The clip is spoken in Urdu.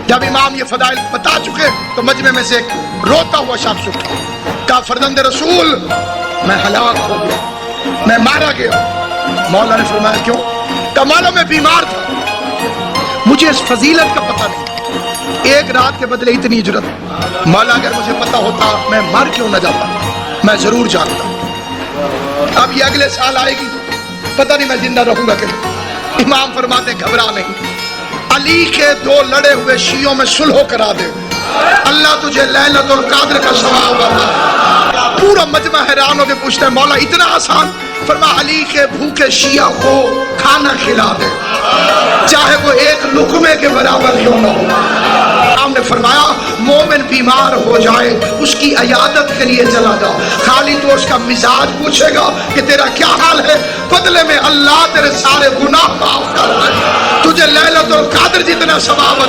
جب امام یہ فضائل بتا چکے تو مجمع میں سے ایک روتا ہوا شخص اٹھا، کہا فرزند رسول میں ہلاک ہو گیا، میں مارا گیا۔ مولا نے فرمایا کیوں؟ کہا مولا میں بیمار تھا، مجھے اس فضیلت کا پتہ نہیں، ایک رات کے بدلے اتنی اجرت، مولا اگر مجھے پتہ ہوتا میں مر کیوں نہ جاتا، میں ضرور جانتا۔ اب یہ اگلے سال آئے گی، پتہ نہیں میں زندہ رہوں گا کہ نہیں۔ امام فرماتے گھبرا نہیں، علی کے دو لڑے ہوئے شیعوں میں صلح کرا دے، اللہ تجھے لیلۃ القدر کا ثواب عطا۔ پورا مجمع حیران ہو کے پوچھتا ہے مولا اتنا آسان؟ فرما علی کے بھوکے شیعہ کو کھانا کھلا دے، چاہے وہ ایک لقمے کے برابر کیوں نہ ہو۔ ہم نے فرمایا مومن بیمار ہو جائے اس کی عیادت کے لیے چلا جا، خالی تو اس کا مزاج پوچھے گا کہ تیرا کیا حال ہے، بدلے میں اللہ تیرے سارے گناہ معاف کر دے، تجھے لیلۃ القدر جتنا ثواب